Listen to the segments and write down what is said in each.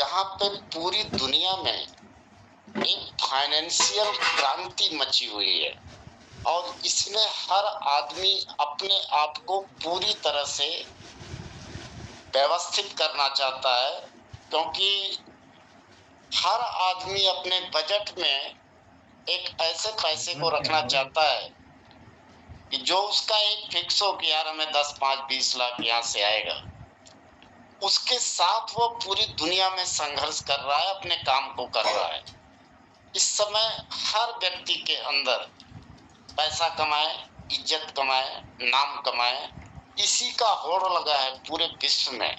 जहाँ पे पूरी दुनिया में एक फाइनेंशियल क्रांति मची हुई है और इसमें हर आदमी अपने आप को पूरी तरह से व्यवस्थित करना चाहता है, क्योंकि हर आदमी अपने बजट में एक ऐसे पैसे को रखना चाहता है कि जो उसका एक फिक्स हो कि यार हमें 10, 5, 20 लाख यहाँ से आएगा। उसके साथ वो पूरी दुनिया में संघर्ष कर रहा है, अपने काम को कर रहा है। इस समय हर व्यक्ति के अंदर पैसा कमाए, इज्जत कमाए, नाम कमाए, इसी का होड़ लगा है पूरे विश्व में।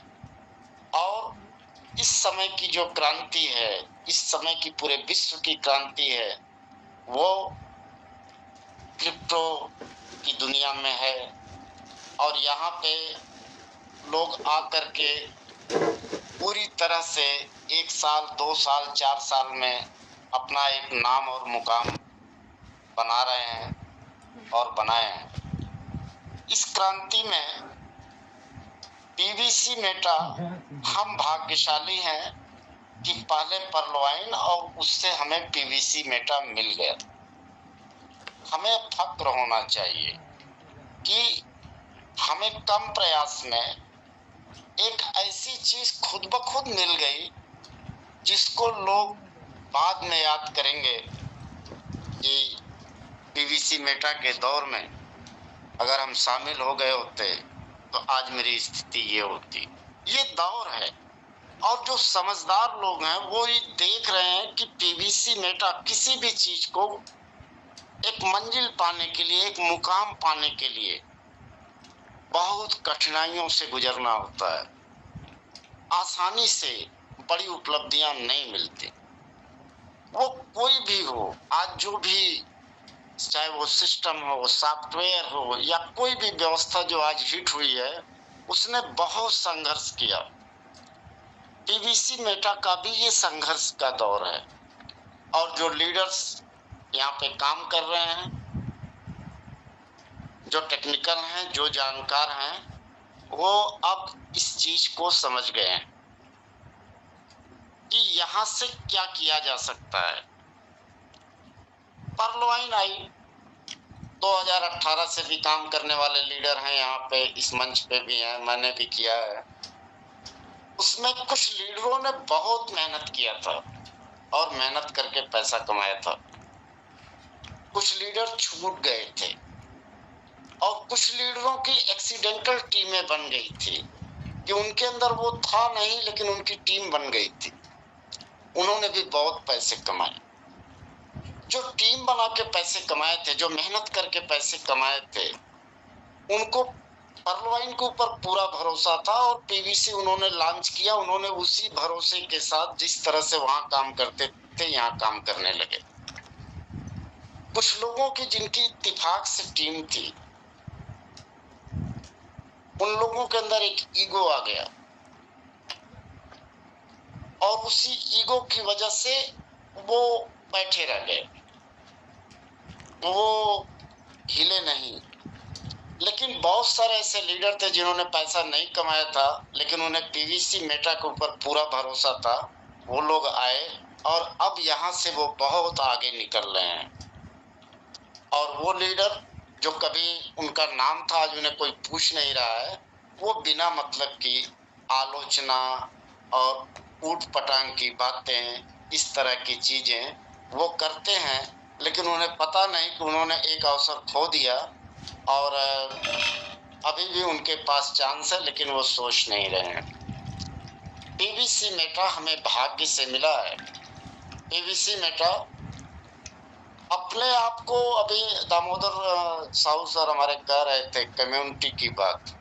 और इस समय की जो क्रांति है, इस समय की पूरे विश्व की क्रांति है, वो क्रिप्टो की दुनिया में है। और यहाँ पे लोग आकर के पूरी तरह से 1 साल, 2 साल, 4 साल में अपना एक नाम और मुकाम बना रहे हैं और बनाए हैं। इस क्रांति में पीवीसी मेटा हम भाग्यशाली हैं कि पहले पर्लवाइन और उससे हमें पीवीसी मेटा मिल गया। हमें फक्र होना चाहिए कि हमें कम प्रयास में एक ऐसी चीज खुद ब खुद मिल गई जिसको लोग बाद में याद करेंगे कि पीवीसी मेटा के दौर में अगर हम शामिल हो गए होते तो आज मेरी स्थिति ये होती। ये दौर है और जो समझदार लोग हैं वो ये देख रहे हैं कि पीवीसी मेटा किसी भी चीज को एक मंजिल पाने के लिए, एक मुकाम पाने के लिए बहुत कठिनाइयों से गुजरना होता है। आसानी से बड़ी उपलब्धियां नहीं मिलती। वो कोई भी हो, आज जो भी, चाहे वो सिस्टम हो, सॉफ्टवेयर हो या कोई भी व्यवस्था जो आज हिट हुई है, उसने बहुत संघर्ष किया। पीवीसी मेटा का भी ये संघर्ष का दौर है और जो लीडर्स यहाँ पे काम कर रहे हैं, जो टेक्निकल हैं, जो जानकार हैं, वो अब इस चीज को समझ गए हैं कि यहाँ से क्या किया जा सकता है। पर्लवाइन आई, 2018 से भी काम करने वाले लीडर हैं यहाँ पे, इस मंच पे भी हैं, मैंने भी किया है। उसमें कुछ लीडरों ने बहुत मेहनत किया था और मेहनत करके पैसा कमाया था। कुछ लीडर छूट गए थे और कुछ लीडरों की एक्सीडेंटल टीमें बन गई थी कि उनके अंदर वो था नहीं, लेकिन उनकी टीम बन गई थी। उन्होंने भी बहुत पैसे कमाए। जो टीम बना के पैसे कमाए थे, जो मेहनत करके पैसे कमाए थे, उनको पर्लवाइन के ऊपर पूरा भरोसा था और पीवीसी उन्होंने लॉन्च किया। उन्होंने उसी भरोसे के साथ जिस तरह से वहां काम करते थे यहाँ काम करने लगे। कुछ लोगों की जिनकी इत्तेफाक से टीम थी, उन लोगों के अंदर एक ईगो आ गया और उसी ईगो की वजह से वो बैठे रह गए, वो हिले नहीं। लेकिन बहुत सारे ऐसे लीडर थे जिन्होंने पैसा नहीं कमाया था, लेकिन उन्हें पीवीसी मेटा के ऊपर पूरा भरोसा था। वो लोग आए और अब यहाँ से वो बहुत आगे निकल रहे हैं। और वो लीडर जो कभी उनका नाम था, आज उन्हें कोई पूछ नहीं रहा है, वो बिना मतलब की आलोचना और ऊट पटांग की बातें, इस तरह की चीजें वो करते हैं, लेकिन उन्हें पता नहीं कि उन्होंने एक अवसर खो दिया और अभी भी उनके पास चांस है, लेकिन वो सोच नहीं रहे हैं। पीवीसी मेटा हमें भाग्य से मिला है। पीवीसी मेटा अपने आप को, अभी दामोदर साहू सर हमारे कह रहे थे कम्युनिटी की बात।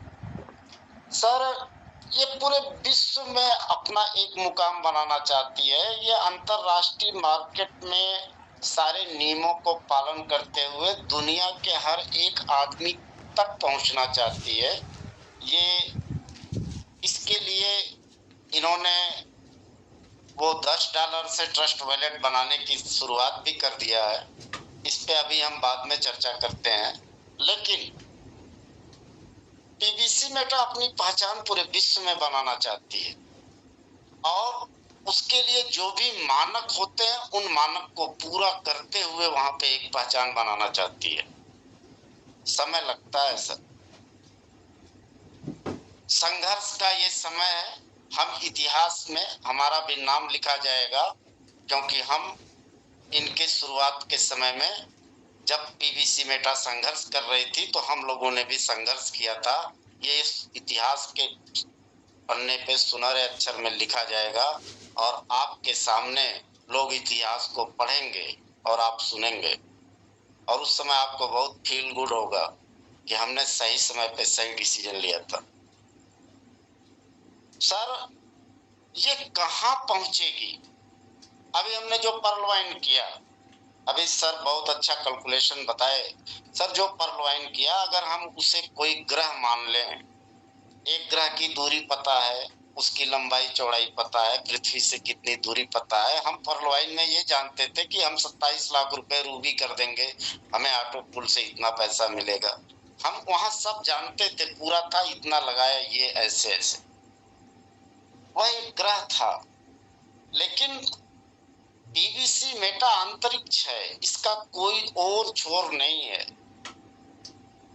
सर, ये पूरे विश्व में अपना एक मुकाम बनाना चाहती है। ये अंतरराष्ट्रीय मार्केट में सारे नियमों को पालन करते हुए दुनिया के हर एक आदमी तक पहुंचना चाहती है। ये इसके लिए इन्होंने वो $10 से ट्रस्ट वॉलेट बनाने की शुरुआत भी कर दिया है। इस पे अभी हम बाद में चर्चा करते हैं। लेकिन पीवीसी मेटा अपनी पहचान पूरे विश्व में बनाना चाहती है और उस जो भी मानक होते हैं उन मानक को पूरा करते हुए वहां पे एक पहचान बनाना चाहती है। समय लगता है सर, संघर्ष का ये समय है। हम इतिहास में हमारा भी नाम लिखा जाएगा, क्योंकि हम इनके शुरुआत के समय में जब पीवीसी मेटा संघर्ष कर रही थी तो हम लोगों ने भी संघर्ष किया था। ये इस इतिहास के पन्ने पे सुनहरे अक्षर में लिखा जाएगा और आपके सामने लोग इतिहास को पढ़ेंगे और आप सुनेंगे, और उस समय आपको बहुत फील गुड होगा कि हमने सही समय पे सही डिसीजन लिया था। सर, ये कहाँ पहुंचेगी? अभी हमने जो पर्ल वाइन किया, अभी सर बहुत अच्छा कैलकुलेशन बताए। सर, जो पर्ल वाइन किया, अगर हम उसे कोई ग्रह मान लें, एक ग्रह की दूरी पता है, उसकी लंबाई चौड़ाई पता है, पृथ्वी से कितनी दूरी पता है। हम पर्ल वाइन में ये जानते थे कि हम 27 लाख रुपए रूबी कर देंगे, हमें ऑटो पुल से इतना पैसा मिलेगा। हम वहां सब जानते थे, पूरा था, इतना लगाया, ये ऐसे ऐसे। वह एक ग्रह था, लेकिन पीवीसी मेटा अंतरिक्ष है, इसका कोई और छोर नहीं है,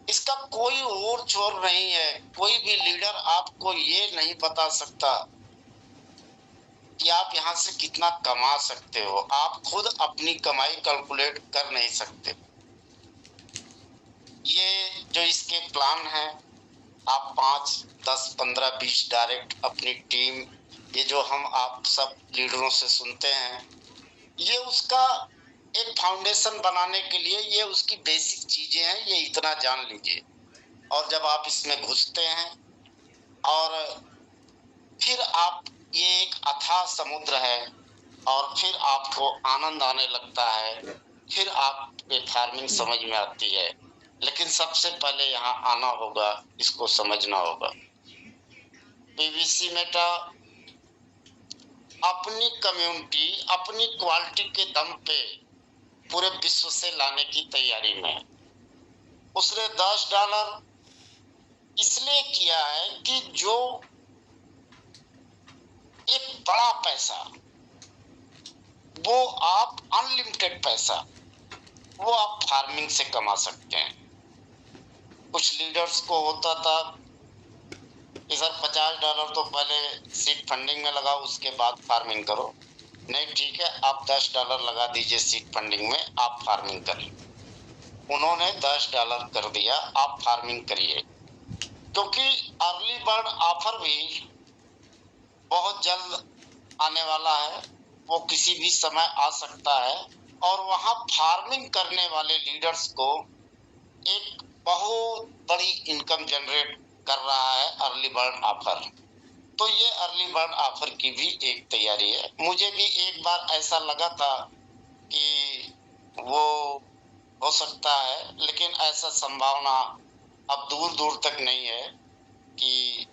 इसका कोई और छोर नहीं है। कोई भी लीडर आपको ये नहीं बता सकता कि आप यहाँ से कितना कमा सकते हो। आप खुद अपनी कमाई कैलकुलेट कर नहीं सकते। ये जो इसके प्लान है, आप 5, 10, 15, 20 डायरेक्ट अपनी टीम, ये जो हम आप सब लीडरों से सुनते हैं, ये उसका एक फाउंडेशन बनाने के लिए ये उसकी बेसिक चीजें हैं, ये इतना जान लीजिए। और जब आप इसमें घुसते हैं और फिर आप, ये एक अथाह समुद्र है, और फिर आपको आनंद आने लगता है, फिर आपके फार्मिंग समझ में आती है। लेकिन सबसे पहले यहाँ आना होगा, इसको समझना होगा। पीवीसी मेटा अपनी कम्युनिटी, अपनी क्वालिटी के दम पे पूरे विश्व से लाने की तैयारी में। उसने $10 इसलिए किया है कि जो एक बड़ा पैसा, वो आप अनलिमिटेड पैसा, वो आप फार्मिंग से कमा सकते हैं। कुछ लीडर्स को होता था कि सर $50 तो पहले सीड फंडिंग में लगाओ, उसके बाद फार्मिंग करो। नहीं, ठीक है, आप $10 लगा दीजिए सीड फंडिंग में, आप फार्मिंग करिए। उन्होंने $10 कर दिया, आप फार्मिंग करिए, क्योंकि अर्ली बर्ड ऑफर भी बहुत जल्द आने वाला है, वो किसी भी समय आ सकता है, और वहां फार्मिंग करने वाले लीडर्स को एक बहुत बड़ी इनकम जनरेट कर रहा है अर्ली बर्ड ऑफर। तो ये अर्ली बर्ड ऑफर की भी एक तैयारी है। मुझे भी एक बार ऐसा लगा था कि वो हो सकता है, लेकिन ऐसा संभावना अब दूर दूर तक नहीं है कि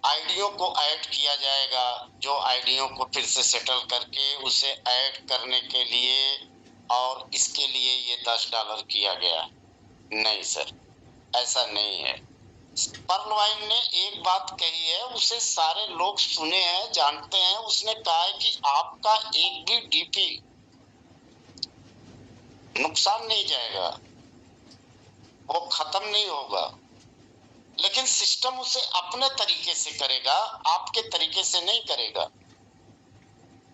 आईडियों को ऐड किया जाएगा। जो आईडियों को फिर से सेटल करके उसे ऐड करने के लिए, और इसके लिए ये $10 किया गया। नहीं सर, ऐसा नहीं है। पर्ल वाइन ने एक बात कही है, उसे सारे लोग सुने हैं, जानते हैं। उसने कहा है कि आपका एक भी डीपी नुकसान नहीं जाएगा, वो खत्म नहीं होगा, लेकिन सिस्टम उसे अपने तरीके से करेगा, आपके तरीके से नहीं करेगा।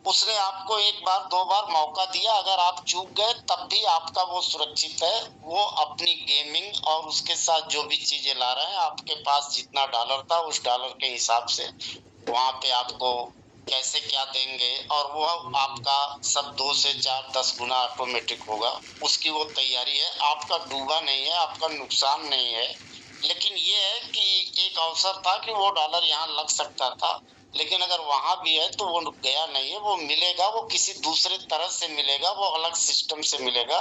उसने आपको एक बार, 2 बार मौका दिया, अगर आप चूक गए तब भी आपका वो सुरक्षित है। वो अपनी गेमिंग और उसके साथ जो भी चीजें ला रहे हैं, आपके पास जितना डॉलर था उस डॉलर के हिसाब से वहां पे आपको कैसे क्या देंगे, और वो आपका सब 2 से 4, 10 गुना ऑटोमेटिक होगा। उसकी वो तैयारी है। आपका डूबा नहीं है, आपका नुकसान नहीं है। लेकिन ये है कि एक अवसर था कि वो डॉलर यहाँ लग सकता था, लेकिन अगर वहां भी है तो वो गया नहीं है, वो मिलेगा, वो किसी दूसरे तरह से मिलेगा, वो अलग सिस्टम से मिलेगा।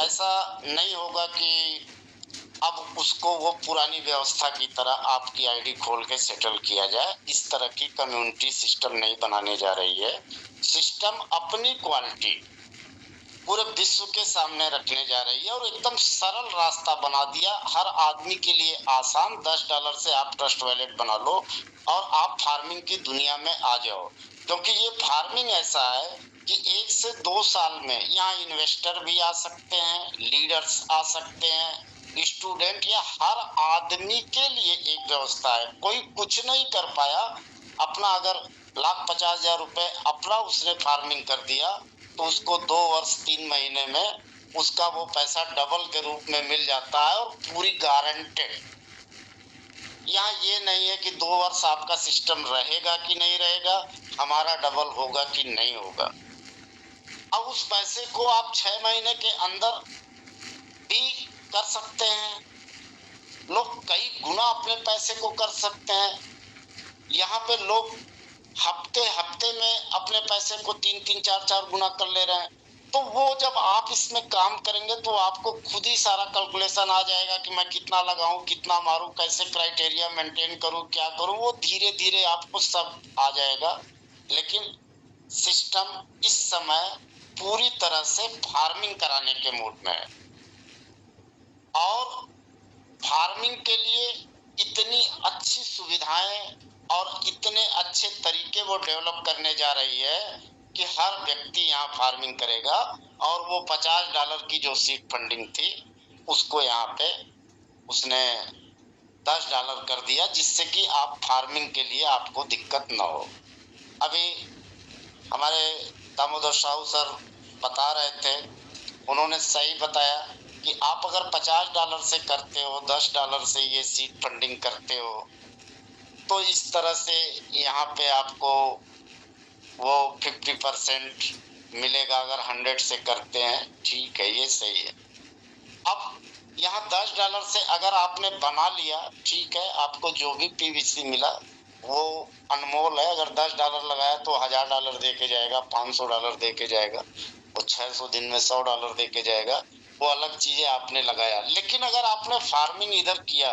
ऐसा नहीं होगा कि अब उसको वो पुरानी व्यवस्था की तरह आपकी आईडी खोल के सेटल किया जाए। इस तरह की कम्युनिटी सिस्टम नहीं बनाने जा रही है। सिस्टम अपनी क्वालिटी पूरे विश्व के सामने रखने जा रही है, और एकदम सरल रास्ता बना दिया, हर आदमी के लिए आसान। $10 से आप ट्रस्ट वॉलेट बना लो और आप फार्मिंग की दुनिया में आ जाओ। क्योंकि ये फार्मिंग ऐसा है कि 1 से 2 साल में यहाँ इन्वेस्टर भी आ सकते हैं, लीडर्स आ सकते हैं, स्टूडेंट या हर आदमी के लिए एक व्यवस्था है। कोई कुछ नहीं कर पाया, अपना अगर 1,50,000 रुपए अपना उसने फार्मिंग कर दिया, तो उसको 2 वर्ष 3 महीने में उसका वो पैसा डबल के रूप में मिल जाता है और पूरी गारंटेड। यहाँ ये नहीं है कि 2 वर्ष आपका सिस्टम रहेगा कि नहीं रहेगा, हमारा डबल होगा कि नहीं होगा। अब उस पैसे को आप 6 महीने के अंदर भी कर सकते हैं। लोग कई गुना अपने पैसे को कर सकते हैं। यहाँ पे लोग हफ्ते में अपने पैसे को 3-3, 4-4 गुना कर ले रहे हैं। तो वो जब आप इसमें काम करेंगे तो आपको खुद ही सारा कैलकुलेशन आ जाएगा कि मैं कितना लगाऊं, कितना मारूं, कैसे क्राइटेरिया मेंटेन करूं, क्या करूं, वो धीरे धीरे आपको सब आ जाएगा। लेकिन सिस्टम इस समय पूरी तरह से फार्मिंग कराने के मूड में है और फार्मिंग के लिए इतनी अच्छी सुविधाएं और इतने अच्छे तरीके वो डेवलप करने जा रही है कि हर व्यक्ति यहाँ फार्मिंग करेगा और वो $50 की जो सीड फंडिंग थी उसको यहाँ पे उसने $10 कर दिया, जिससे कि आप फार्मिंग के लिए आपको दिक्कत ना हो। अभी हमारे दामोदर साहू सर बता रहे थे, उन्होंने सही बताया कि आप अगर $50 से करते हो, $10 से ये सीड फंडिंग करते हो, तो इस तरह से यहाँ पे आपको वो 50% मिलेगा अगर 100 से करते हैं। ठीक है, ये सही है। अब यहाँ $10 से अगर आपने बना लिया, ठीक है, आपको जो भी पीवीसी मिला वो अनमोल है। अगर $10 लगाया तो $1000 दे के जाएगा, $500 दे के जाएगा, वो 600 दिन में $100 दे के जाएगा। वो अलग चीजें आपने लगाया। लेकिन अगर आपने फार्मिंग इधर किया,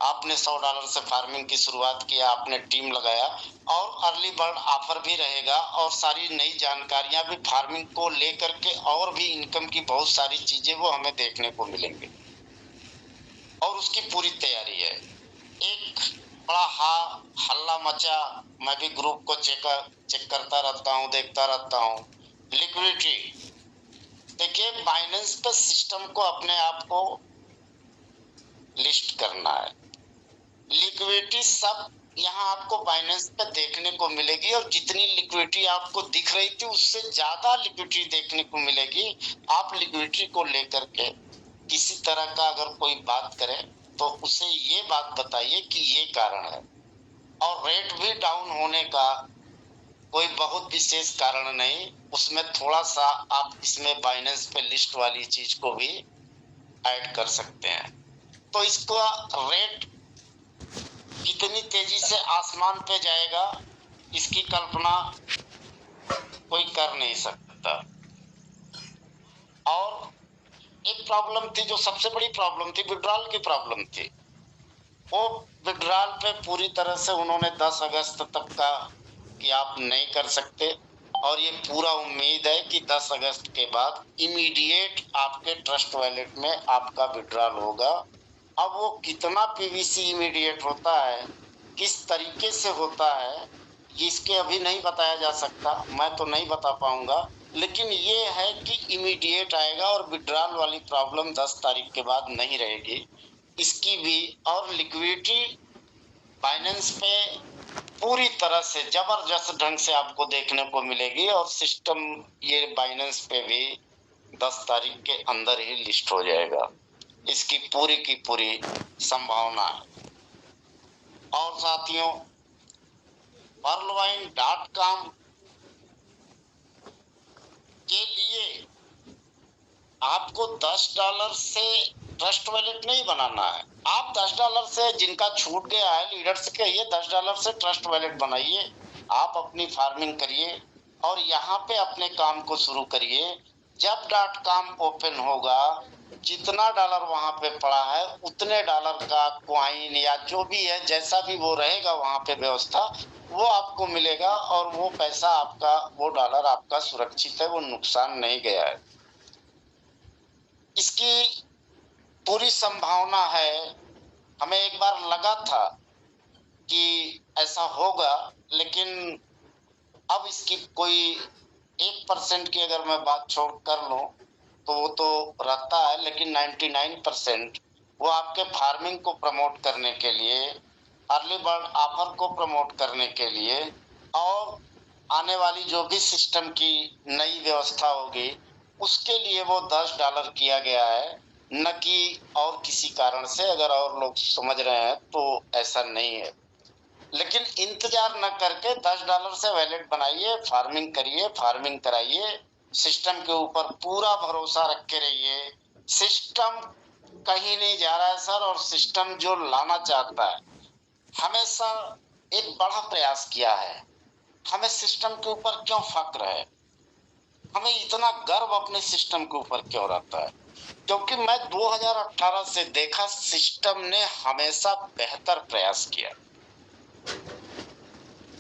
आपने $100 से फार्मिंग की शुरुआत किया, आपने टीम लगाया और अर्ली बर्ड ऑफर भी रहेगा और सारी नई जानकारियां भी फार्मिंग को लेकर के और भी इनकम की बहुत सारी चीजें वो हमें देखने को मिलेंगे और उसकी पूरी तैयारी है। एक बड़ा हल्ला मचा, मैं भी ग्रुप को चेक करता रहता हूँ, देखता रहता हूँ। लिक्विडिटी, देखिए बाइनेंस पे सिस्टम को अपने आप को लिस्ट करना है। लिक्विडिटी सब यहाँ आपको बाइनेंस पे देखने को मिलेगी और जितनी लिक्विडिटी आपको दिख रही थी उससे ज्यादा लिक्विडिटी देखने को मिलेगी। आप लिक्विडिटी को लेकर के किसी तरह का अगर कोई बात करे तो उसे ये बात बताइए कि ये कारण है, और रेट भी डाउन होने का कोई बहुत विशेष कारण नहीं। उसमें थोड़ा सा आप इसमें बाइनेंस पे लिस्ट वाली चीज को भी ऐड कर सकते हैं। तो इसका रेट कितनी तेजी से आसमान पे जाएगा इसकी कल्पना कोई कर नहीं सकता। और एक प्रॉब्लम थी, जो सबसे बड़ी प्रॉब्लम थी, विड्रॉल की प्रॉब्लम थी। वो विड्रॉल पे पूरी तरह से उन्होंने 10 अगस्त तक का कि आप नहीं कर सकते, और ये पूरा उम्मीद है कि 10 अगस्त के बाद इमीडिएट आपके ट्रस्ट वॉलेट में आपका विड्रॉल होगा। अब वो कितना पीवीसी इमीडिएट होता है, किस तरीके से होता है, इसके अभी नहीं बताया जा सकता, मैं तो नहीं बता पाऊंगा। लेकिन ये है कि इमीडिएट आएगा और विड्रॉल वाली प्रॉब्लम 10 तारीख के बाद नहीं रहेगी इसकी भी। और लिक्विडिटी बाइनेंस पे पूरी तरह से जबरदस्त ढंग से आपको देखने को मिलेगी और सिस्टम ये बाइनेंस पे भी 10 तारीख के अंदर ही लिस्ट हो जाएगा, इसकी पूरी की पूरी संभावना है। और साथियों, pearlwine.com के लिए आपको $10 से ट्रस्ट वॉलेट नहीं बनाना है। आप $10 से, जिनका छूट गया है लीडर से कहिए $10 से ट्रस्ट वॉलेट बनाइए, आप अपनी फार्मिंग करिए और यहाँ पे अपने काम को शुरू करिए। जब .com ओपन होगा, जितना डॉलर वहां पे पड़ा है उतने डॉलर का क्वाइन या जो भी है, जैसा भी वो रहेगा वहां पे व्यवस्था, वो आपको मिलेगा और वो पैसा आपका, वो डॉलर आपका सुरक्षित है, वो नुकसान नहीं गया है। इसकी पूरी संभावना है। हमें एक बार लगा था कि ऐसा होगा, लेकिन अब इसकी कोई 1% की अगर मैं बात छोड़ कर लूं तो वो तो रहता है, लेकिन 99% वो आपके फार्मिंग को प्रमोट करने के लिए, अर्ली बर्ड ऑफर को प्रमोट करने के लिए, और आने वाली जो भी सिस्टम की नई व्यवस्था होगी उसके लिए वो $10 किया गया है, न कि और किसी कारण से। अगर और लोग समझ रहे हैं तो ऐसा नहीं है, लेकिन इंतजार न करके $10 से वैलेट बनाइए, फार्मिंग करिए, फार्मिंग कराइए, सिस्टम के ऊपर पूरा भरोसा रख के रहिए। सिस्टम कहीं नहीं जा रहा है सर, और सिस्टम जो लाना चाहता है हमेशा एक बड़ा प्रयास किया है। हमें सिस्टम के ऊपर क्यों फक्र है, हमें इतना गर्व अपने सिस्टम के ऊपर क्यों रहता है? क्योंकि मैं 2018 से देखा सिस्टम ने हमेशा बेहतर प्रयास किया।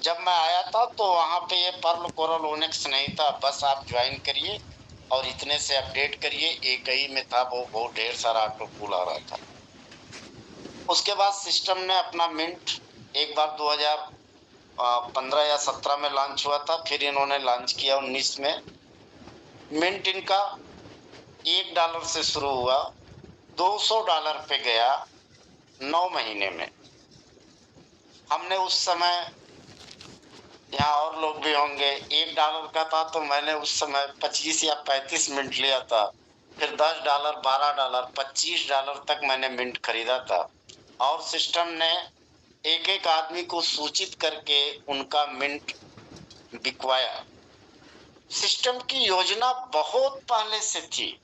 जब मैं आया था तो वहां पे ये पर्ल कोरल ओनेक्स नहीं था, बस आप ज्वाइन करिए और इतने से अपडेट करिए, एक ही में था वो बहुत ढेर सारा ऑटो पूल आ रहा था। उसके बाद सिस्टम ने अपना मिंट एक बार 2015 या 17 में लॉन्च हुआ था, फिर इन्होंने लॉन्च किया 19 में। मिंट इनका $1 से शुरू हुआ, $200 पे गया 9 महीने में। हमने उस समय, यहाँ और लोग भी होंगे, $1 का था तो मैंने उस समय 25 या 35 मिनट लिया था, फिर $10, $12, $25 तक मैंने मिनट खरीदा था। और सिस्टम ने एक एक आदमी को सूचित करके उनका मिनट बिकवाया। सिस्टम की योजना बहुत पहले से थी।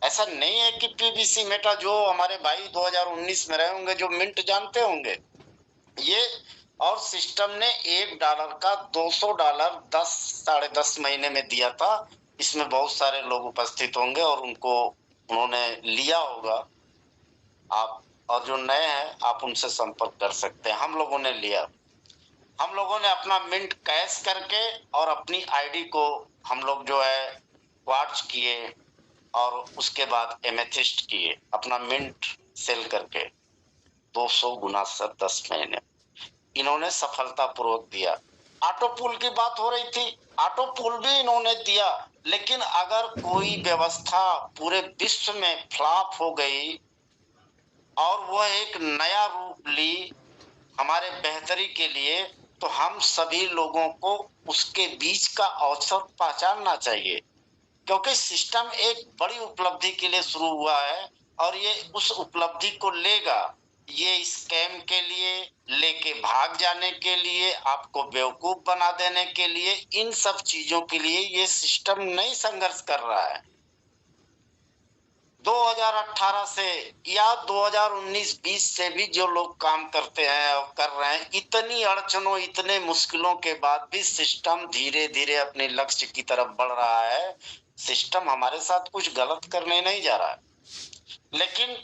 ऐसा नहीं है कि पीवीसी मेटा, जो हमारे भाई 2019 में रहे होंगे जो मिंट जानते होंगे ये, और सिस्टम ने $1 का $200 साढ़े 10 महीने में दिया था। इसमें बहुत सारे लोग उपस्थित होंगे और उनको उन्होंने लिया होगा। आप और जो नए हैं आप उनसे संपर्क कर सकते हैं। हम लोगों ने लिया, हम लोगों ने अपना मिंट कैश करके और अपनी आईडी को हम लोग जो है क्वार्ट्ज किए, और उसके बाद एमेथिस्ट किए, अपना मिंट सेल करके 200 गुना सर 10 महीने इन्होंने सफलतापूर्वक दिया। ऑटो पूल की बात हो रही थी, ऑटो पूल भी इन्होंने दिया, लेकिन अगर कोई व्यवस्था पूरे विश्व में फ्लॉप हो गई और वह एक नया रूप ली हमारे बेहतरी के लिए, तो हम सभी लोगों को उसके बीच का अवसर पहचानना चाहिए। क्योंकि सिस्टम एक बड़ी उपलब्धि के लिए शुरू हुआ है और ये उस उपलब्धि को लेगा। ये स्कैम के लिए, लेके भाग जाने के लिए, आपको बेवकूफ बना देने के लिए, इन सब चीजों के लिए ये सिस्टम नहीं संघर्ष कर रहा है। 2018 से या 2019-20 से भी जो लोग काम करते हैं और कर रहे हैं, इतनी अड़चनों, इतने मुश्किलों के बाद भी सिस्टम धीरे धीरे अपने लक्ष्य की तरफ बढ़ रहा है। सिस्टम हमारे साथ कुछ गलत करने नहीं जा रहा है, लेकिन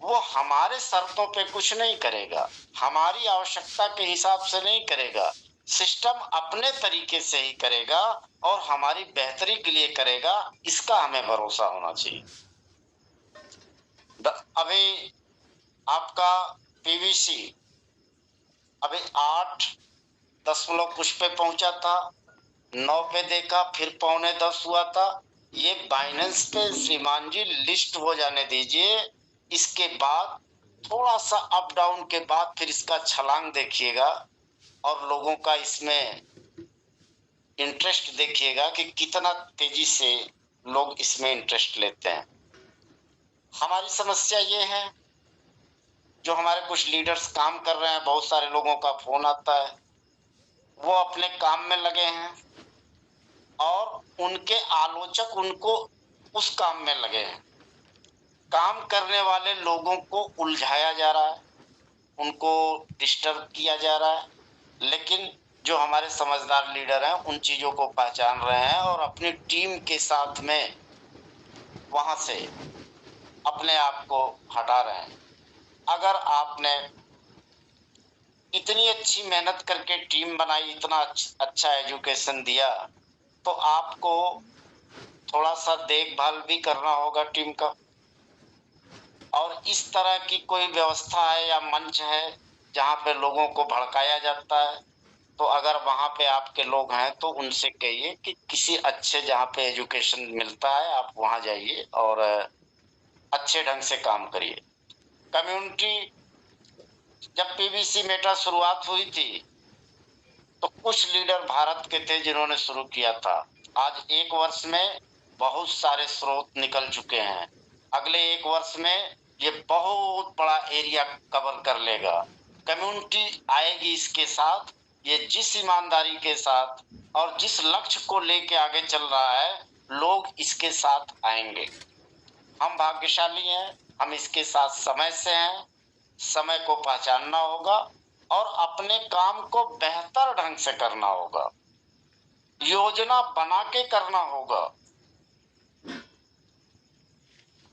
वो हमारे शर्तों पे कुछ नहीं करेगा, हमारी आवश्यकता के हिसाब से नहीं करेगा। सिस्टम अपने तरीके से ही करेगा और हमारी बेहतरी के लिए करेगा, इसका हमें भरोसा होना चाहिए। अभी आपका पीवीसी अभी 8 दशमलव कुछ पे पहुंचा था, 9 पे देखा, फिर 9:45 हुआ था। ये बाइनेंस पे श्रीमान जी लिस्ट हो जाने दीजिए, इसके बाद थोड़ा सा अप डाउन के बाद फिर इसका छलांग देखिएगा और लोगों का इसमें इंटरेस्ट देखिएगा कि कितना तेजी से लोग इसमें इंटरेस्ट लेते हैं। हमारी समस्या ये है, जो हमारे कुछ लीडर्स काम कर रहे हैं, बहुत सारे लोगों का फोन आता है, वो अपने काम में लगे हैं और उनके आलोचक उनको उस काम में लगे हैं। काम करने वाले लोगों को उलझाया जा रहा है, उनको डिस्टर्ब किया जा रहा है, लेकिन जो हमारे समझदार लीडर हैं उन चीजों को पहचान रहे हैं और अपनी टीम के साथ में वहां से अपने आप को हटा रहे हैं। अगर आपने इतनी अच्छी मेहनत करके टीम बनाई, इतना अच्छा एजुकेशन दिया, तो आपको थोड़ा सा देखभाल भी करना होगा टीम का। और इस तरह की कोई व्यवस्था है या मंच है जहां पे लोगों को भड़काया जाता है, तो अगर वहाँ पे आपके लोग हैं तो उनसे कहिए कि किसी अच्छे जहाँ पे एजुकेशन मिलता है आप वहाँ जाइए और अच्छे ढंग से काम करिए। कम्युनिटी जब पीवीसी मेटा शुरुआत हुई थी तो कुछ लीडर भारत के थे जिन्होंने शुरू किया था। आज 1 वर्ष में बहुत सारे स्रोत निकल चुके हैं। अगले 1 वर्ष में ये बहुत बड़ा एरिया कवर कर लेगा। कम्युनिटी आएगी इसके साथ, ये जिस ईमानदारी के साथ और जिस लक्ष्य को लेके आगे चल रहा है, लोग इसके साथ आएंगे। हम भाग्यशाली हैं, हम इसके साथ समय से हैं। समय को पहचानना होगा और अपने काम को बेहतर ढंग से करना होगा। योजना बना के करना होगा।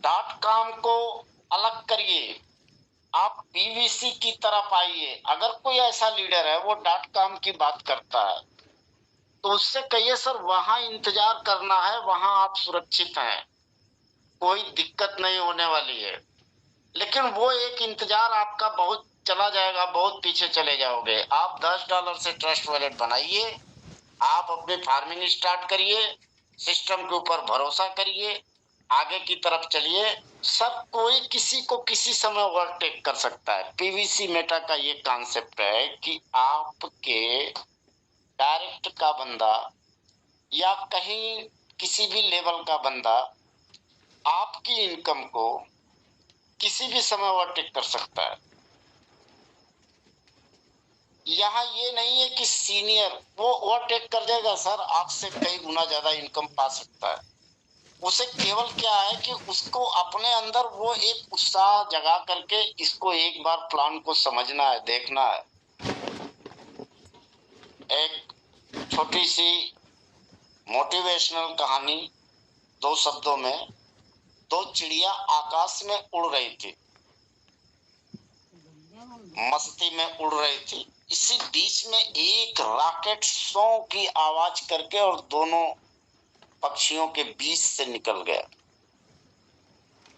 डॉट कॉम को अलग करिए, आप पीवीसी की तरफ आइए। अगर कोई ऐसा लीडर है वो डॉट कॉम की बात करता है तो उससे कहिए सर वहां इंतजार करना है, वहां आप सुरक्षित हैं, कोई दिक्कत नहीं होने वाली है। लेकिन वो एक इंतजार आपका बहुत चला जाएगा, बहुत पीछे चले जाओगे। आप $10 से ट्रस्ट वॉलेट बनाइए, आप अपनी फार्मिंग स्टार्ट करिए, सिस्टम के ऊपर भरोसा करिए, आगे की तरफ चलिए। सब कोई किसी को किसी समय ओवरटेक कर सकता है। पीवीसी मेटा का ये कॉन्सेप्ट है कि आपके डायरेक्ट का बंदा या कहीं किसी भी लेवल का बंदा आपकी इनकम को किसी भी समय ओवरटेक कर सकता है। यहाँ ये नहीं है कि सीनियर वो ओवरटेक कर जाएगा सर, आपसे कई गुना ज्यादा इनकम पा सकता है। उसे केवल क्या है कि उसको अपने अंदर वो एक उत्साह जगा करके इसको एक बार प्लान को समझना है, देखना है। एक छोटी सी मोटिवेशनल कहानी 2 शब्दों में। 2 चिड़िया आकाश में उड़ रही थी, मस्ती में उड़ रही थी। इसी बीच में एक रॉकेट सौ की आवाज करके और दोनों पक्षियों के बीच से निकल गया।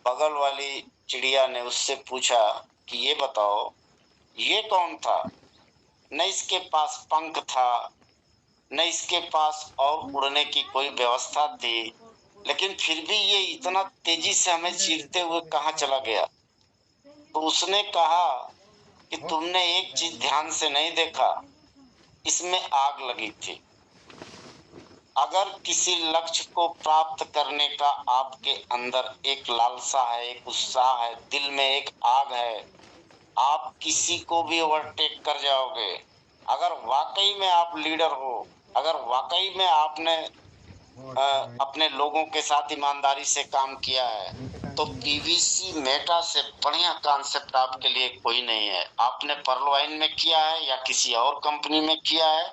बगल वाली चिड़िया ने उससे पूछा कि ये बताओ ये कौन था? न इसके पास पंख था, न इसके पास और उड़ने की कोई व्यवस्था थी, लेकिन फिर भी ये इतना तेजी से हमें चीरते हुए कहाँ चला गया? तो उसने कहा कि तुमने एक चीज ध्यान से नहीं देखा, इसमें आग लगी थी। अगर किसी लक्ष्य को प्राप्त करने का आपके अंदर एक लालसा है, एक उत्साह है, दिल में एक आग है, आप किसी को भी ओवरटेक कर जाओगे। अगर वाकई में आप लीडर हो, अगर वाकई में आपने अपने लोगों के साथ ईमानदारी से काम किया है, तो पीवीसी मेटा से बढ़िया कॉन्सेप्ट आपके लिए कोई नहीं है। आपने पर्लवाइन में किया है या किसी और कंपनी में किया है,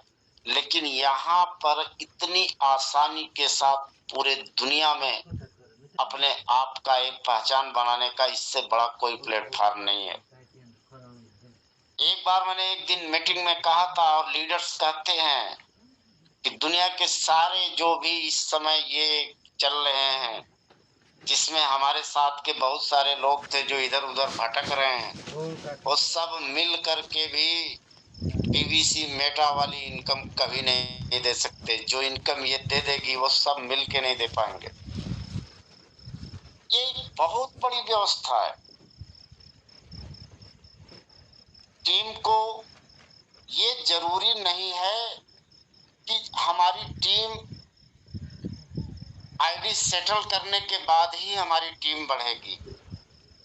लेकिन यहाँ पर इतनी आसानी के साथ पूरे दुनिया में अपने आप का एक पहचान बनाने का इससे बड़ा कोई प्लेटफॉर्म नहीं है। एक बार मैंने एक दिन मीटिंग में कहा था और लीडर्स कहते हैं कि दुनिया के सारे जो भी इस समय ये चल रहे हैं, जिसमें हमारे साथ के बहुत सारे लोग थे जो इधर उधर भटक रहे हैं, वो सब मिल करके भी पीवीसी मेटा वाली इनकम कभी नहीं दे सकते। जो इनकम ये दे देगी वो सब मिल के नहीं दे पाएंगे। ये एक बहुत बड़ी व्यवस्था है। टीम को ये जरूरी नहीं है कि हमारी टीम आईडी सेटल करने के बाद ही हमारी टीम बढ़ेगी,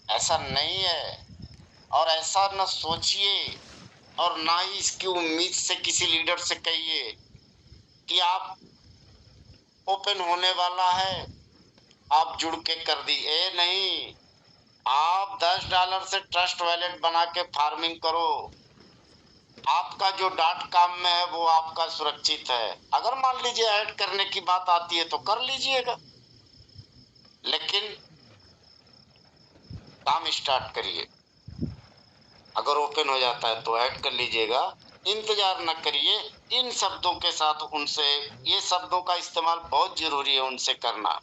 ऐसा नहीं है। और ऐसा न सोचिए और ना ही इसकी उम्मीद से किसी लीडर से कहिए कि आप ओपन होने वाला है, आप जुड़ के कर दिए। नहीं, आप $10 से ट्रस्ट वॉलेट बना के फार्मिंग करो। आपका जो डॉट कॉम में है वो आपका सुरक्षित है। अगर मान लीजिए ऐड करने की बात आती है तो कर लीजिएगा, लेकिन काम स्टार्ट करिए। अगर ओपन हो जाता है तो ऐड कर लीजिएगा, इंतजार न करिए। इन शब्दों के साथ उनसे, ये शब्दों का इस्तेमाल बहुत जरूरी है उनसे करना।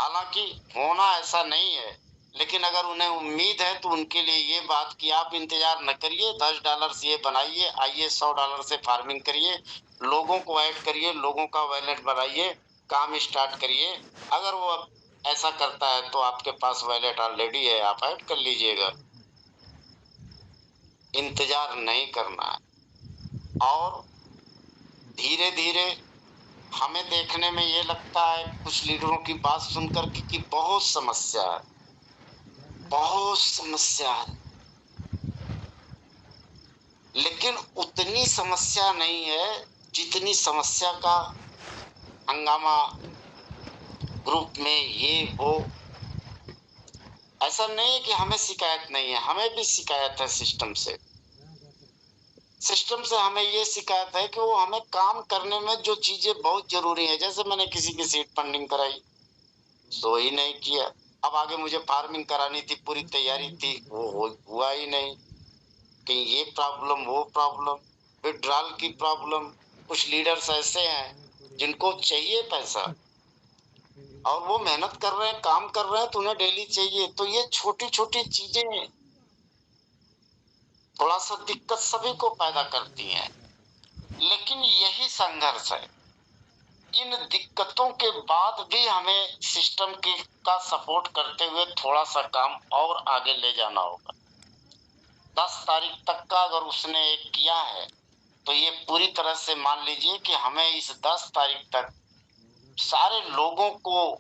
हालांकि होना ऐसा नहीं है लेकिन अगर उन्हें उम्मीद है तो उनके लिए ये बात कि आप इंतजार न करिए, $10 से ये बनाइए, आइए $100 से फार्मिंग करिए, लोगों को ऐड करिए, लोगों का वॉलेट बनाइए, काम स्टार्ट करिए। अगर वो ऐसा करता है तो आपके पास वॉलेट ऑलरेडी है, आप ऐड कर लीजिएगा। इंतजार नहीं करना है। और धीरे धीरे हमें देखने में ये लगता है कुछ लीडरों की बात सुनकर कि बहुत समस्या है, बहुत समस्या है, लेकिन उतनी समस्या नहीं है जितनी समस्या का हंगामा ग्रुप में ये वो। ऐसा नहीं है कि हमें शिकायत नहीं है, हमें भी शिकायत है सिस्टम से। सिस्टम से हमें ये शिकायत है कि वो हमें काम करने में जो चीजें बहुत जरूरी है, जैसे मैंने किसी की सीट फंडिंग कराई, सो ही नहीं किया। अब आगे मुझे फार्मिंग करानी थी, पूरी तैयारी थी, वो हुआ ही नहीं। कहीं ये प्रॉब्लम, वो प्रॉब्लम, विड्रॉल की प्रॉब्लम। कुछ लीडर्स ऐसे हैं जिनको चाहिए पैसा और वो मेहनत कर रहे हैं, काम कर रहे हैं, तो उन्हें डेली चाहिए। तो ये छोटी छोटी चीजें थोड़ा सा दिक्कत सभी को पैदा करती हैं, लेकिन यही संघर्ष है। इन दिक्कतों के बाद भी हमें सिस्टम की का सपोर्ट करते हुए थोड़ा सा काम और आगे ले जाना होगा। 10 तारीख तक का अगर उसने एक किया है तो ये पूरी तरह से मान लीजिए कि हमें इस 10 तारीख तक सारे लोगों को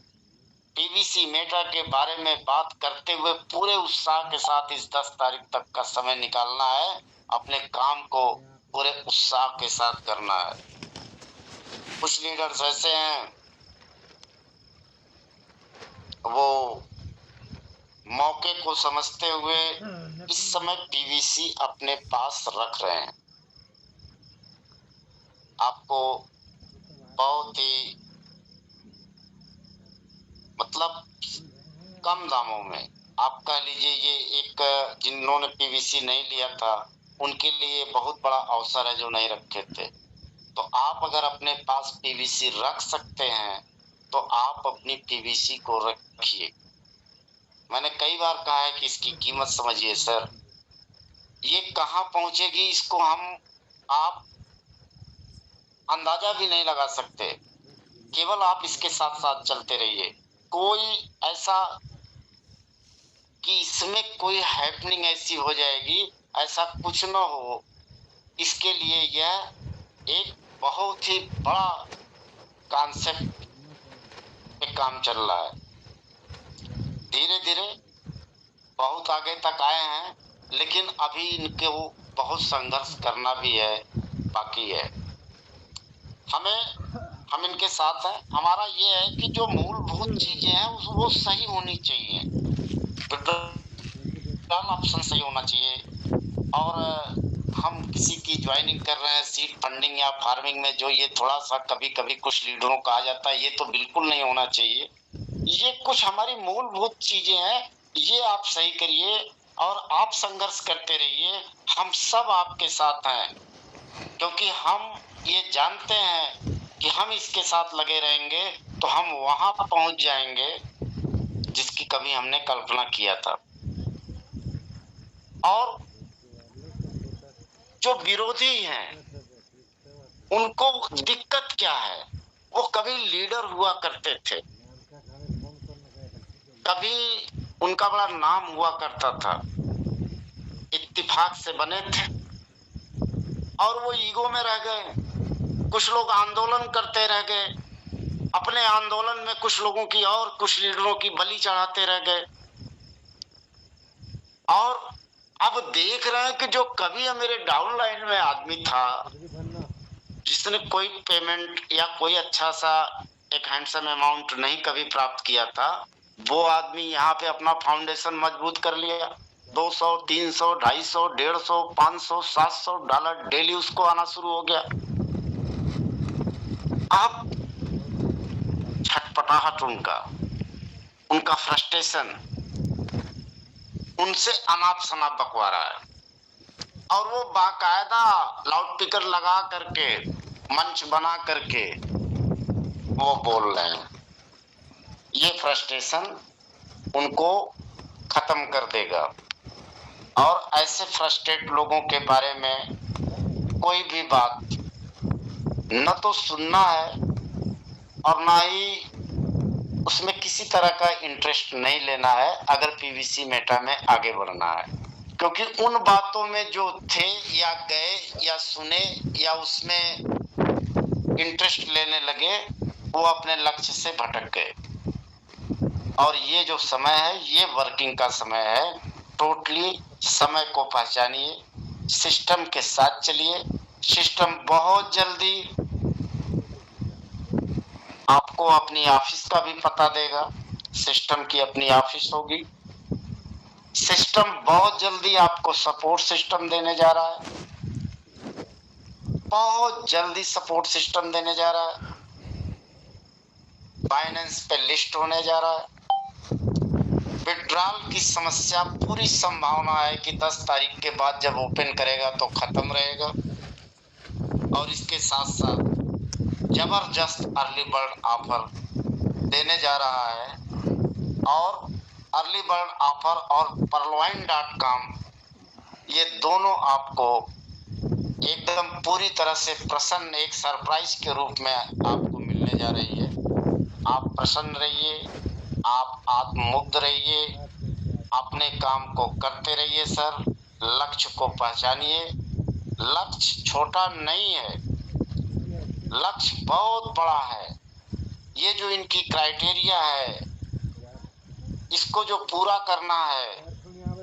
पीवीसी मेटा के बारे में बात करते हुए पूरे उत्साह के साथ इस 10 तारीख तक का समय निकालना है, अपने काम को पूरे उत्साह के साथ करना है। कुछ लीडर्स ऐसे हैं, वो मौके को समझते हुए इस समय पीवीसी अपने पास रख रहे हैं। आपको बहुत ही मतलब कम दामों में, आप कह लीजिए ये एक जिन्होंने पीवीसी नहीं लिया था उनके लिए बहुत बड़ा अवसर है जो नहीं रखे थे। तो आप अगर अपने पास पीवीसी रख सकते हैं तो आप अपनी पीवीसी को रखिए। मैंने कई बार कहा है कि इसकी कीमत समझिए सर, ये कहाँ पहुंचेगी इसको आप अंदाजा भी नहीं लगा सकते। केवल आप इसके साथ साथ चलते रहिए। कोई ऐसा कि इसमें कोई हैपनिंग ऐसी हो जाएगी, ऐसा कुछ न हो, इसके लिए यह एक बहुत ही बड़ा कॉन्सेप्ट पे काम चल रहा है। धीरे धीरे बहुत आगे तक आए हैं, लेकिन अभी इनके वो बहुत संघर्ष करना भी है, बाकी है। हम इनके साथ हैं। हमारा ये है कि जो मूलभूत चीजें हैं वो सही होनी चाहिए। विड्रॉल ऑप्शन सही होना चाहिए। और हम किसी की ज्वाइनिंग कर रहे हैं सीड फंडिंग या फार्मिंग में, जो ये थोड़ा सा कभी कभी कुछ लीडरों का आ जाता है, ये तो बिल्कुल नहीं होना चाहिए। ये कुछ हमारी मूलभूत चीजें हैं, ये आप सही करिए और आप संघर्ष करते रहिए। हम सब आपके साथ हैं, क्योंकि हम ये जानते हैं कि हम इसके साथ लगे रहेंगे तो हम वहां पहुंच जाएंगे जिसकी कभी हमने कल्पना किया था। और जो विरोधी हैं उनको दिक्कत क्या है, वो कभी लीडर हुआ करते थे, कभी उनका बड़ा नाम हुआ करता था, इत्तेफाक से बने थे और वो ईगो में रह गए। कुछ लोग आंदोलन करते रह गए, अपने आंदोलन में कुछ लोगों की और कुछ लीडरों की बलि चढ़ाते रह गए। और अब देख रहे हैं कि जो कभी मेरे डाउन लाइन में आदमी था, जिसने कोई पेमेंट या कोई अच्छा सा एक हैंडसम अमाउंट नहीं कभी प्राप्त किया था, वो आदमी यहाँ पे अपना फाउंडेशन मजबूत कर लिया। 200, 300, 250, 150, 500, $700 डेली उसको आना शुरू हो गया। अब छटपटाहट उनका फ्रस्ट्रेशन उनसे अनाप शनाप बकवा रहा है, और वो बाकायदा लाउड स्पीकर लगा करके, मंच बना करके वो बोल रहे हैं। ये फ्रस्ट्रेशन उनको खत्म कर देगा। और ऐसे फ्रस्ट्रेट लोगों के बारे में कोई भी बात न तो सुनना है और ना ही उसमें किसी तरह का इंटरेस्ट नहीं लेना है अगर पीवीसी मेटा में आगे बढ़ना है। क्योंकि उन बातों में जो थे या गए या सुने या उसमें इंटरेस्ट लेने लगे, वो अपने लक्ष्य से भटक गए। और ये जो समय है, ये वर्किंग का समय है। टोटली समय को पहचानिए, सिस्टम के साथ चलिए। सिस्टम बहुत जल्दी आपको अपनी ऑफिस का भी पता देगा। सिस्टम की अपनी ऑफिस होगी। सिस्टम बहुत जल्दी आपको सपोर्ट सिस्टम देने जा रहा है। बहुत जल्दी सपोर्ट सिस्टम देने जा रहा है। बाइनेंस पे लिस्ट होने जा रहा है। विड्रॉल की समस्या पूरी संभावना है कि 10 तारीख के बाद जब ओपन करेगा तो खत्म रहेगा। और इसके साथ साथ जबरदस्त अर्ली बर्ड ऑफर देने जा रहा है। और अर्ली बर्ड ऑफर और Purloin.com ये दोनों आपको एकदम पूरी तरह से प्रसन्न एक सरप्राइज के रूप में आपको मिलने जा रही है। आप प्रसन्न रहिए, आप आत्ममुग्ध रहिए, अपने काम को करते रहिए सर। लक्ष्य को पहचानिए। लक्ष्य छोटा नहीं है, लक्ष्य बहुत बड़ा है। ये जो इनकी क्राइटेरिया है, इसको जो पूरा करना है,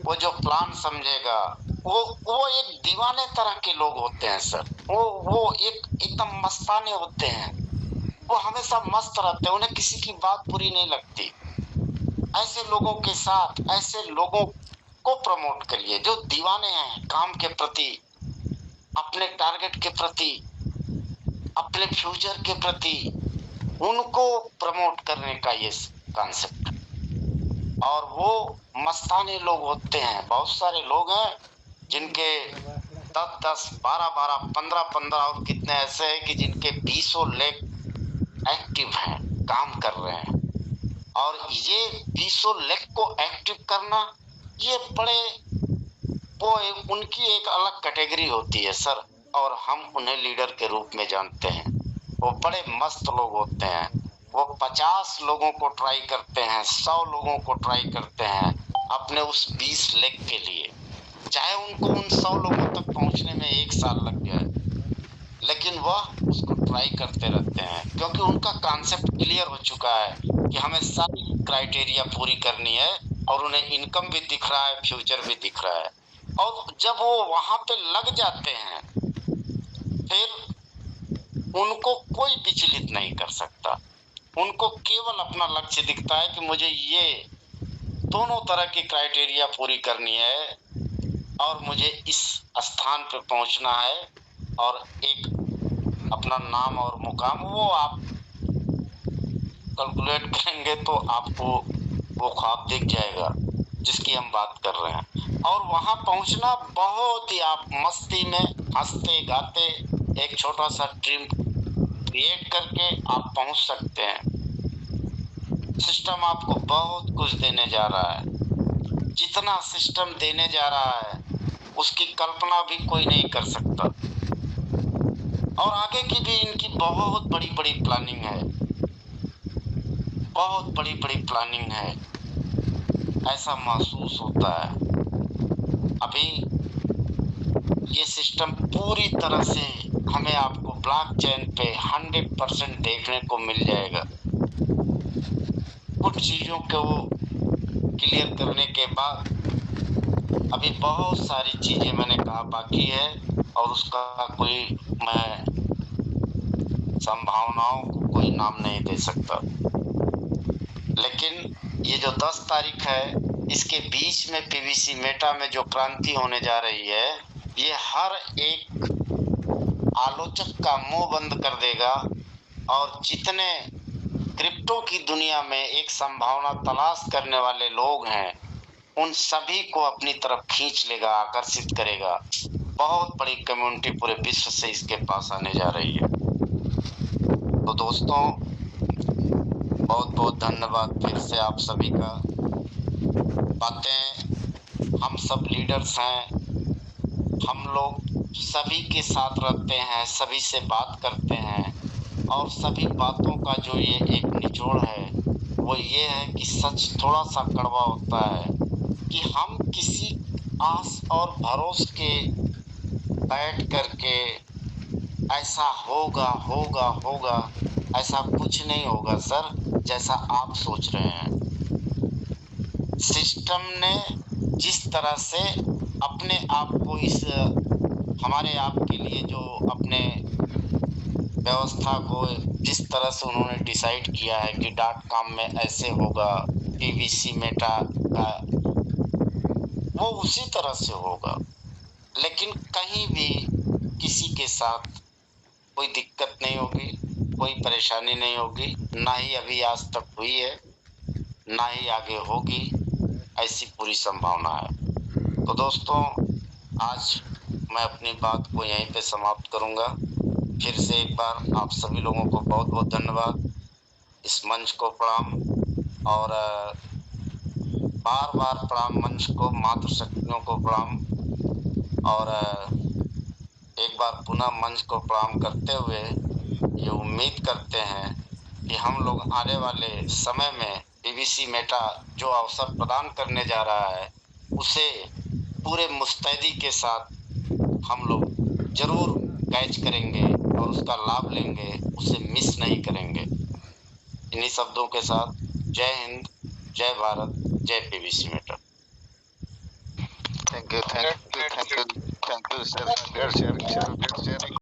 वो जो प्लान समझेगा, वो एक दीवाने तरह के लोग होते हैं सर। वो एकदम मस्ताने होते हैं। वो हमेशा मस्त रहते हैं, उन्हें किसी की बात बुरी नहीं लगती। ऐसे लोगों के साथ, ऐसे लोगों को प्रमोट करिए जो दीवाने हैं काम के प्रति, अपने टारगेट के प्रति, अपने फ्यूचर के प्रति। उनको प्रमोट करने का ये कॉन्सेप्ट। और वो मस्ताने लोग होते हैं। बहुत सारे लोग हैं जिनके 10-10, 12-12, 15-15 और कितने ऐसे हैं कि जिनके 20 लेख एक्टिव हैं, काम कर रहे हैं। और ये 20 लेख को एक्टिव करना, ये बड़े वो उनकी एक अलग कैटेगरी होती है सर। और हम उन्हें लीडर के रूप में जानते हैं। वो बड़े मस्त लोग होते हैं। वो 50 लोगों को ट्राई करते हैं, 100 लोगों को ट्राई करते हैं अपने उस 20 लेख के लिए। चाहे उनको उन 100 लोगों तक पहुंचने में 1 साल लग जाए, लेकिन वह उसको ट्राई करते रहते हैं। क्योंकि उनका कॉन्सेप्ट क्लियर हो चुका है कि हमें सारी क्राइटेरिया पूरी करनी है। और उन्हें इनकम भी दिख रहा है, फ्यूचर भी दिख रहा है। और जब वो वहां पे लग जाते हैं, फिर उनको कोई विचलित नहीं कर सकता। उनको केवल अपना लक्ष्य दिखता है कि मुझे ये दोनों तरह की क्राइटेरिया पूरी करनी है और मुझे इस स्थान पे पहुंचना है। और एक अपना नाम और मुकाम, वो आप कैलकुलेट करेंगे तो आपको वो ख्वाब दिख जाएगा जिसकी हम बात कर रहे हैं। और वहां पहुंचना बहुत ही, आप मस्ती में हंसते गाते एक छोटा सा ड्रीम क्रिएट करके आप पहुंच सकते हैं। सिस्टम आपको बहुत कुछ देने जा रहा है। जितना सिस्टम देने जा रहा है उसकी कल्पना भी कोई नहीं कर सकता। और आगे की भी इनकी बहुत बड़ी बड़ी प्लानिंग है, बहुत बड़ी बड़ी प्लानिंग है, ऐसा महसूस होता है। अभी ये सिस्टम पूरी तरह से हमें आपको ब्लॉकचेन पे 100% देखने को मिल जाएगा। कुछ चीजों को क्लियर करने के बाद अभी बहुत सारी चीजें मैंने कहा बाकी है। और उसका कोई मैं संभावनाओं को कोई नाम नहीं दे सकता। लेकिन ये जो 10 तारीख है, इसके बीच में पीवीसी मेटा में जो क्रांति होने जा रही है, ये हर एक आलोचक का मुंह बंद कर देगा। और जितने क्रिप्टो की दुनिया में एक संभावना तलाश करने वाले लोग हैं, उन सभी को अपनी तरफ खींच लेगा, आकर्षित करेगा। बहुत बड़ी कम्युनिटी पूरे विश्व से इसके पास आने जा रही है। तो दोस्तों, बहुत बहुत धन्यवाद फिर से आप सभी का। बातें हम सब लीडर्स हैं, हम लोग सभी के साथ रहते हैं, सभी से बात करते हैं और सभी बातों का जो ये एक निचोड़ है, वो ये है कि सच थोड़ा-सा कड़वा होता है कि हम किसी आस और भरोसे के बैठ कर के ऐसा होगा, होगा, होगा, ऐसा कुछ नहीं होगा सर, जैसा आप सोच रहे हैं। सिस्टम ने जिस तरह से अपने आप को इस हमारे आप के लिए जो अपने व्यवस्था को जिस तरह से उन्होंने डिसाइड किया है कि .com में ऐसे होगा, पीवीसी मेटा का वो उसी तरह से होगा। लेकिन कहीं भी किसी के साथ कोई दिक्कत नहीं होगी, कोई परेशानी नहीं होगी, ना ही अभी आज तक हुई है, ना ही आगे होगी, ऐसी पूरी संभावना है। तो दोस्तों, आज मैं अपनी बात को यहीं पे समाप्त करूँगा। फिर से एक बार आप सभी लोगों को बहुत-बहुत धन्यवाद। इस मंच को प्रणाम और बार-बार प्रणाम मंच को, मातृशक्तियों को प्रणाम और एक बार पुनः मंच को प्रणाम करते हुए ये उम्मीद करते हैं कि हम लोग आने वाले समय में पीवीसी मेटा जो अवसर प्रदान करने जा रहा है, उसे पूरे मुस्तैदी के साथ हम लोग ज़रूर कैच करेंगे और उसका लाभ लेंगे, उसे मिस नहीं करेंगे। इन्हीं शब्दों के साथ जय हिंद, जय भारत, जय PVC Meta. Thank you, sir. Great sharing.